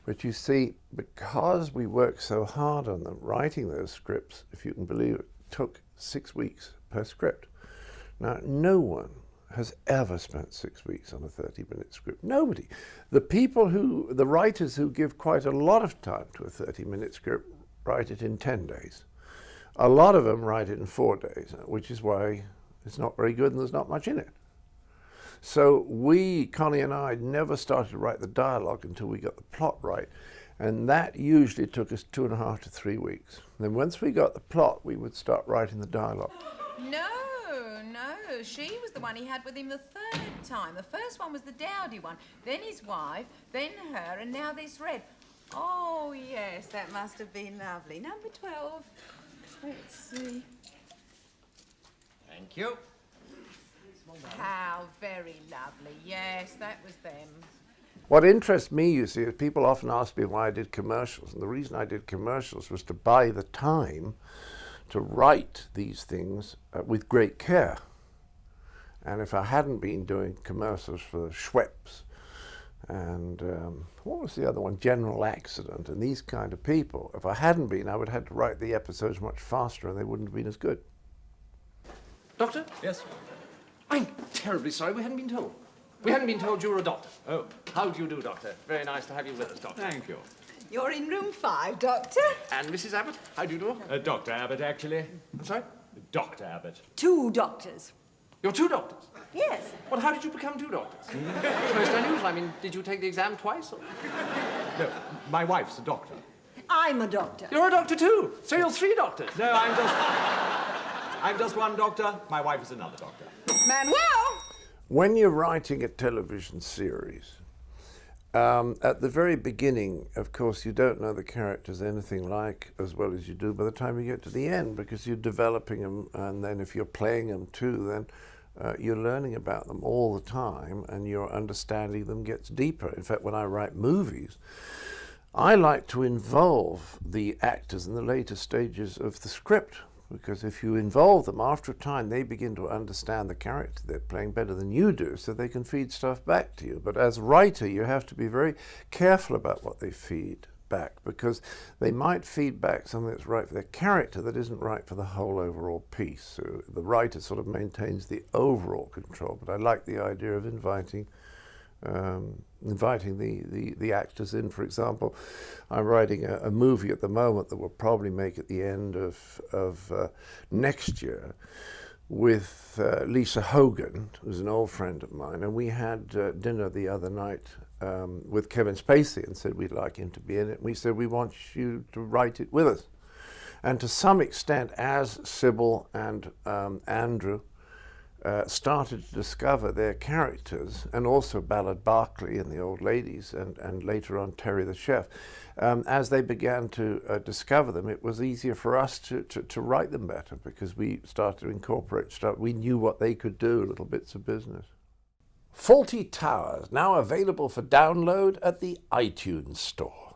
But you see, because we worked so hard on them, writing those scripts, if you can believe it, took 6 weeks per script. Now, no one has ever spent 6 weeks on a 30-minute script. Nobody. The writers who give quite a lot of time to a 30-minute script write it in 10 days. A lot of them write it in 4 days, which is why it's not very good and there's not much in it. So Connie and I, never started to write the dialogue until we got the plot right. And that usually took us 2.5 to 3 weeks. Then once we got the plot, we would start writing the dialogue. No, she was the one he had with him the third time. The first one was the dowdy one, then his wife, then her, and now this Red. Oh, yes, that must have been lovely. Number 12. Let's see. Thank you. How very lovely. Yes, that was them. What interests me, you see, is people often ask me why I did commercials. And the reason I did commercials was to buy the time to write these things with great care. And if I hadn't been doing commercials for Schweppes and what was the other one? General Accident and these kind of people, if I hadn't been, I would have had to write the episodes much faster and they wouldn't have been as good. Doctor? Yes? I'm terribly sorry we hadn't been told. We hadn't been told you were a doctor. Oh. How do you do, Doctor? Very nice to have you with us, Doctor. Thank you. You're in room 5, Doctor. And Mrs. Abbott, how do you do? Dr. Abbott, actually. I'm sorry? Dr. Abbott. 2 doctors. You're 2 doctors? Yes. Well, how did you become 2 doctors? It's most unusual. I mean, did you take the exam twice? Or? No, my wife's a doctor. I'm a doctor. You're a doctor too, so you're 3 doctors. No, I'm just one doctor. My wife is another doctor. Manuel! When you're writing a television series, at the very beginning, of course, you don't know the characters anything like as well as you do by the time you get to the end, because you're developing them, and then if you're playing them too, then you're learning about them all the time, and your understanding them gets deeper. In fact, when I write movies, I like to involve the actors in the later stages of the script, because if you involve them, after a time, they begin to understand the character they're playing better than you do, so they can feed stuff back to you. But as a writer, you have to be very careful about what they feed back, because they might feed back something that's right for their character that isn't right for the whole overall piece. So the writer sort of maintains the overall control, but I like the idea of inviting the actors in. For example, I'm writing a movie at the moment that we'll probably make at the end of next year with Lisa Hogan, who's an old friend of mine, and we had dinner the other night with Kevin Spacey and said we'd like him to be in it. And we said we want you to write it with us. And to some extent, as Sybil and Andrew started to discover their characters, and also Ballard Berkeley and the old ladies, and later on Terry the chef, as they began to discover them, it was easier for us to write them better, because we started to incorporate stuff. We knew what they could do, little bits of business. Fawlty Towers, now available for download at the iTunes Store.